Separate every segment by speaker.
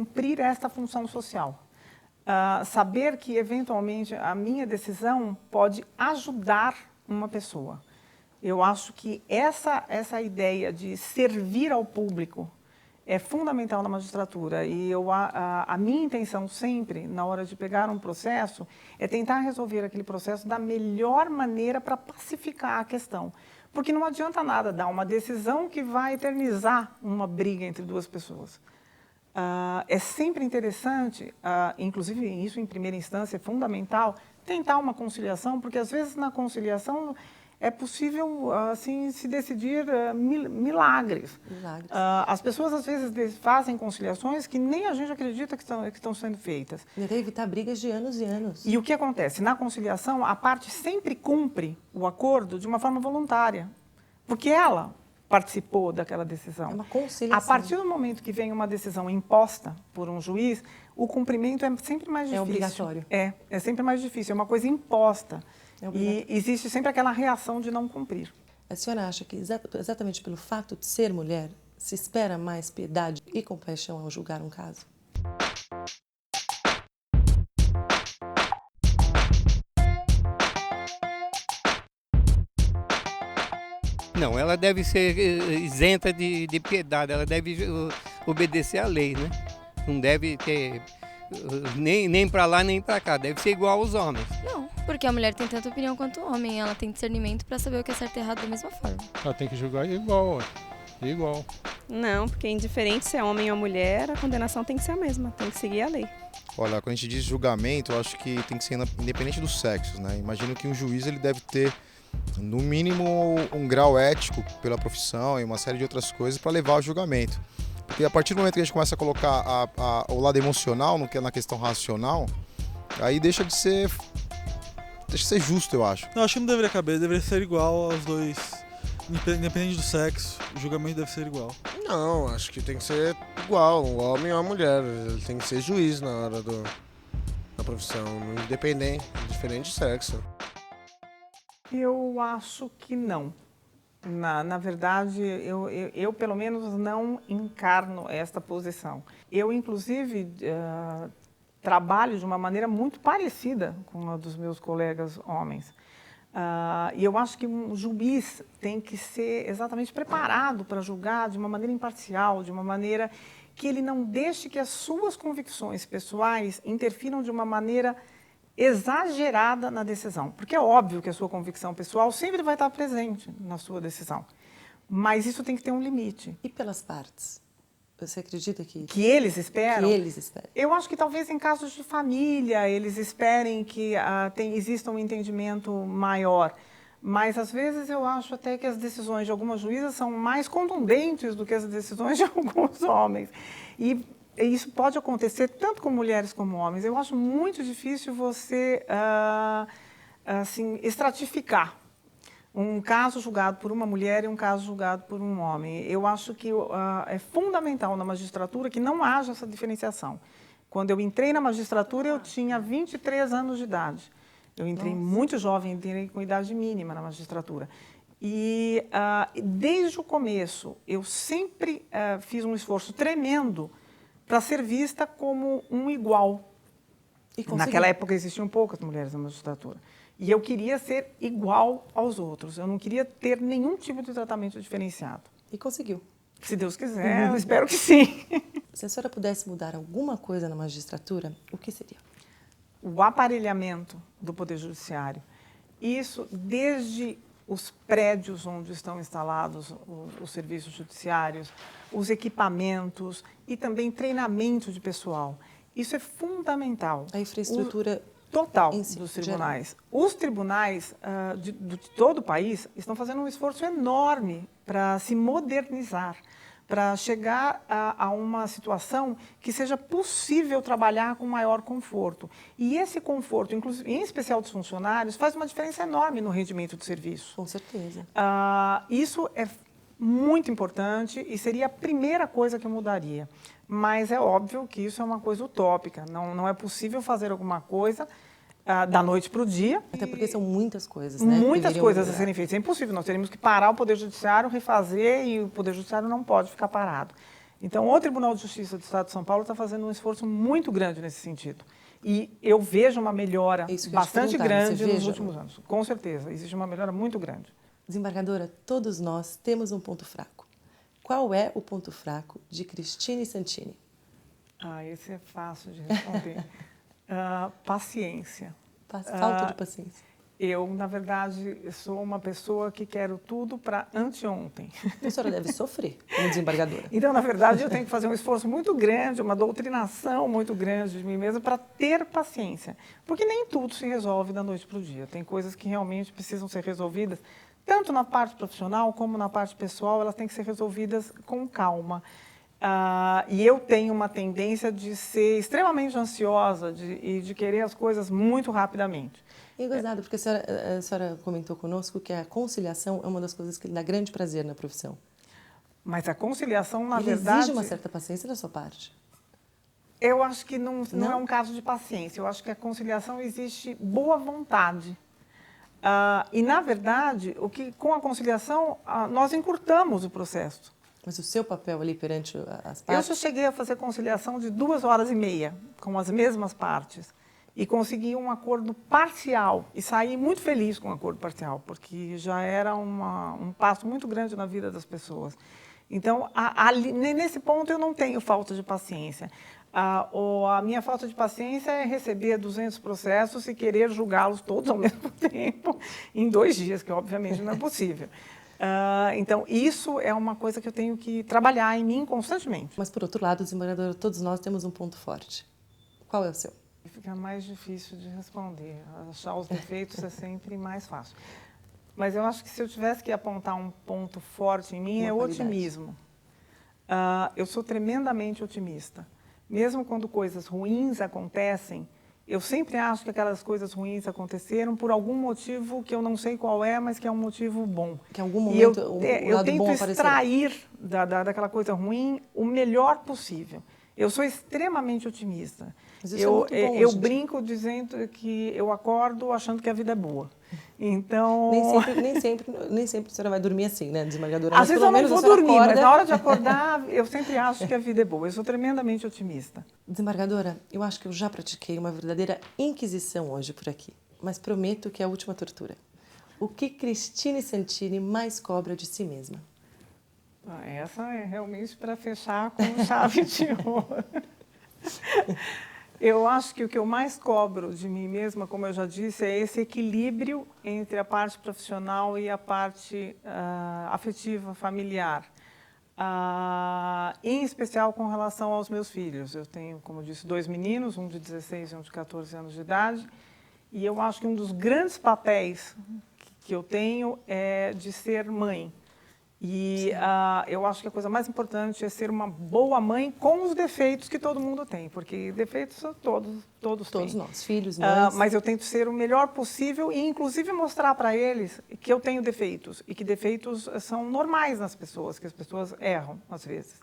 Speaker 1: cumprir esta função social. Saber que, eventualmente, a minha decisão pode ajudar uma pessoa. Eu acho que essa ideia de servir ao público é fundamental na magistratura. E a minha intenção sempre, na hora de pegar um processo, é tentar resolver aquele processo da melhor maneira para pacificar a questão. Porque não adianta nada dar uma decisão que vai eternizar uma briga entre duas pessoas. É sempre interessante, inclusive isso em primeira instância é fundamental, tentar uma conciliação, porque às vezes na conciliação é possível assim, se decidir milagres. As pessoas às vezes fazem conciliações que nem a gente acredita que estão sendo feitas.
Speaker 2: Para evitar brigas de anos e anos.
Speaker 1: E o que acontece? Na conciliação, a parte sempre cumpre o acordo de uma forma voluntária, porque ela participou daquela decisão.
Speaker 2: É uma conciliação.
Speaker 1: A partir do momento que vem uma decisão imposta por um juiz, o cumprimento é sempre mais difícil.
Speaker 2: É obrigatório.
Speaker 1: É sempre mais difícil, é uma coisa imposta. E existe sempre aquela reação de não cumprir.
Speaker 2: A senhora acha que exatamente pelo fato de ser mulher, se espera mais piedade e compaixão ao julgar um caso?
Speaker 3: Não, ela deve ser isenta de piedade, ela deve obedecer à lei, né? Não deve ter nem para lá nem para cá, deve ser igual aos homens.
Speaker 4: Não, porque a mulher tem tanta opinião quanto o homem, ela tem discernimento para saber o que é certo e errado da mesma forma.
Speaker 5: Ela tem que julgar igual, ué. Igual.
Speaker 6: Não, porque indiferente se é homem ou mulher, a condenação tem que ser a mesma, tem que seguir a lei.
Speaker 7: Olha, quando a gente diz julgamento, eu acho que tem que ser independente dos sexos, né? Imagino que um juiz ele deve ter, no mínimo, um grau ético pela profissão e uma série de outras coisas para levar ao julgamento. Porque a partir do momento que a gente começa a colocar o lado emocional na questão racional, aí deixa de ser justo, eu acho.
Speaker 8: Não, acho que não deveria caber, deveria ser igual aos dois. Independente do sexo, o julgamento deve ser igual.
Speaker 9: Não, acho que tem que ser igual, um homem ou uma mulher. Ele tem que ser juiz na hora da profissão, independente, diferente de sexo.
Speaker 1: Eu acho que não. Na verdade, eu pelo menos não encarno esta posição. Eu, inclusive, trabalho de uma maneira muito parecida com a dos meus colegas homens. E eu acho que um juiz tem que ser exatamente preparado para julgar de uma maneira imparcial, de uma maneira que ele não deixe que as suas convicções pessoais interfiram de uma maneira exagerada na decisão. Porque é óbvio que a sua convicção pessoal sempre vai estar presente na sua decisão. Mas isso tem que ter um limite.
Speaker 2: E pelas partes? Você acredita que
Speaker 1: eles esperam?
Speaker 2: Que eles esperam.
Speaker 1: Eu acho que talvez em casos de família eles esperem que exista um entendimento maior. Mas às vezes eu acho até que as decisões de algumas juízas são mais contundentes do que as decisões de alguns homens. E isso pode acontecer tanto com mulheres como homens. Eu acho muito difícil você assim, estratificar um caso julgado por uma mulher e um caso julgado por um homem. Eu acho que é fundamental na magistratura que não haja essa diferenciação. Quando eu entrei na magistratura, eu tinha 23 anos de idade. Eu entrei muito jovem, entrei com idade mínima na magistratura. E desde o começo, eu sempre fiz um esforço tremendo para ser vista como um igual. Naquela época existiam poucas mulheres na magistratura. E eu queria ser igual aos outros. Eu não queria ter nenhum tipo de tratamento diferenciado.
Speaker 2: E conseguiu.
Speaker 1: Se Deus quiser, eu espero que sim.
Speaker 2: Se a senhora pudesse mudar alguma coisa na magistratura, o que seria?
Speaker 1: O aparelhamento do Poder Judiciário. Isso desde os prédios onde estão instalados os serviços judiciários, os equipamentos e também treinamento de pessoal. Isso é fundamental.
Speaker 2: A infraestrutura
Speaker 1: total dos tribunais. Os tribunais de todo o país estão fazendo um esforço enorme para se modernizar, para chegar a uma situação que seja possível trabalhar com maior conforto. E esse conforto, inclusive, em especial dos funcionários, faz uma diferença enorme no rendimento do serviço.
Speaker 2: Com certeza.
Speaker 1: Isso é muito importante e seria a primeira coisa que eu mudaria. Mas é óbvio que isso é uma coisa utópica. Não é possível fazer alguma coisa da noite para o dia.
Speaker 2: Até porque são muitas coisas, né?
Speaker 1: Muitas coisas a serem feitas. É impossível. Nós teríamos que parar o Poder Judiciário, refazer, e o Poder Judiciário não pode ficar parado. Então, o Tribunal de Justiça do Estado de São Paulo está fazendo um esforço muito grande nesse sentido. E eu vejo uma melhora bastante grande nos últimos anos. Com certeza, existe uma melhora muito grande.
Speaker 2: Desembargadora, todos nós temos um ponto fraco. Qual é o ponto fraco de Cristine Santini?
Speaker 1: Esse é fácil de responder. Paciência.
Speaker 2: Falta de paciência.
Speaker 1: Eu, na verdade, sou uma pessoa que quero tudo para anteontem.
Speaker 2: A senhora deve sofrer como desembargadora.
Speaker 1: Então, na verdade, eu tenho que fazer um esforço muito grande, uma doutrinação muito grande de mim mesma para ter paciência. Porque nem tudo se resolve da noite para o dia. Tem coisas que realmente precisam ser resolvidas, tanto na parte profissional como na parte pessoal, elas têm que ser resolvidas com calma. E eu tenho uma tendência de ser extremamente ansiosa e de querer as coisas muito rapidamente.
Speaker 2: E é gozado, porque a senhora comentou conosco que a conciliação é uma das coisas que lhe dá grande prazer na profissão.
Speaker 1: Mas a conciliação, na
Speaker 2: Ele
Speaker 1: verdade...
Speaker 2: exige uma certa paciência da sua parte.
Speaker 1: Eu acho que não é um caso de paciência. Eu acho que a conciliação existe boa vontade. E, na verdade, com a conciliação, nós encurtamos o processo.
Speaker 2: Mas o seu papel ali perante as partes...
Speaker 1: Eu já cheguei a fazer conciliação de 2h30 com as mesmas partes e consegui um acordo parcial e saí muito feliz com o acordo parcial, porque já era um passo muito grande na vida das pessoas. Então, nesse ponto eu não tenho falta de paciência. A minha falta de paciência é receber 200 processos e querer julgá-los todos ao mesmo tempo em 2 dias, que obviamente não é possível. Então, isso é uma coisa que eu tenho que trabalhar em mim constantemente.
Speaker 2: Mas, por outro lado, desembargadora, todos nós temos um ponto forte. Qual é o seu?
Speaker 1: Fica mais difícil de responder. Achar os defeitos é sempre mais fácil. Mas eu acho que se eu tivesse que apontar um ponto forte em mim, é o otimismo. Eu sou tremendamente otimista. Mesmo quando coisas ruins acontecem, eu sempre acho que aquelas coisas ruins aconteceram por algum motivo que eu não sei qual é, mas que é um motivo bom.
Speaker 2: Que em algum momento
Speaker 1: eu tento extrair daquela coisa ruim o melhor possível. Eu sou extremamente otimista. Eu brinco dizendo que eu acordo achando que a vida é boa. Então...
Speaker 2: Nem sempre a senhora vai dormir assim, né, desembargadora?
Speaker 1: Às vezes eu não vou dormir, mas na hora de acordar, eu sempre acho que a vida é boa. Eu sou tremendamente otimista.
Speaker 2: Desembargadora, eu acho que eu já pratiquei uma verdadeira inquisição hoje por aqui, mas prometo que é a última tortura. O que Cristine Santini mais cobra de si mesma?
Speaker 1: Essa é realmente para fechar com chave de ouro. Eu acho que o que eu mais cobro de mim mesma, como eu já disse, é esse equilíbrio entre a parte profissional e a parte afetiva, familiar. Em especial com relação aos meus filhos. Eu tenho, como eu disse, 2 meninos, um de 16 e um de 14 anos de idade. E eu acho que um dos grandes papéis que eu tenho é de ser mãe. E eu acho que a coisa mais importante é ser uma boa mãe com os defeitos que todo mundo tem, porque defeitos todos têm.
Speaker 2: Nós, filhos, mães.
Speaker 1: Mas eu tento ser o melhor possível e, inclusive, mostrar para eles que eu tenho defeitos e que defeitos são normais nas pessoas, que as pessoas erram, às vezes.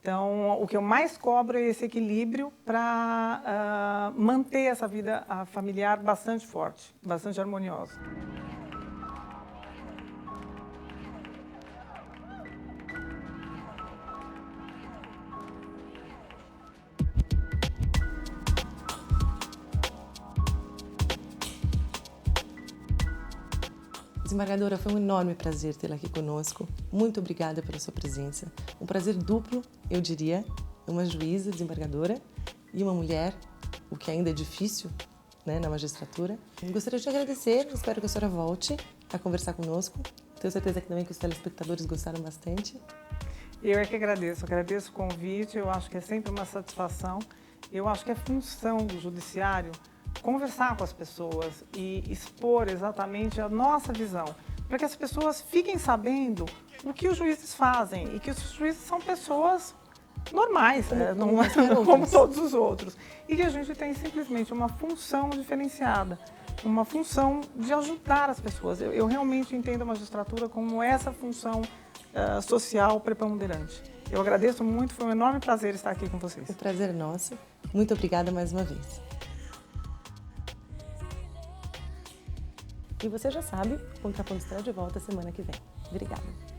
Speaker 1: Então, o que eu mais cobro é esse equilíbrio para manter essa vida familiar bastante forte, bastante harmoniosa.
Speaker 2: Desembargadora, foi um enorme prazer tê-la aqui conosco. Muito obrigada pela sua presença. Um prazer duplo, eu diria. Uma juíza, desembargadora e uma mulher, o que ainda é difícil, né, na magistratura. Eu gostaria de agradecer, espero que a senhora volte a conversar conosco. Tenho certeza que também que os telespectadores gostaram bastante.
Speaker 1: Eu é que agradeço o convite, eu acho que é sempre uma satisfação. Eu acho que é função do judiciário conversar com as pessoas e expor exatamente a nossa visão, para que as pessoas fiquem sabendo o que os juízes fazem e que os juízes são pessoas normais, como todos os outros, e que a gente tem simplesmente uma função diferenciada, uma função de ajudar as pessoas. Eu realmente entendo a magistratura como essa função social preponderante. Eu agradeço muito, foi um enorme prazer estar aqui com vocês.
Speaker 2: O prazer é nosso. Muito obrigada mais uma vez. E você já sabe, o Contraponto estará de volta semana que vem. Obrigada.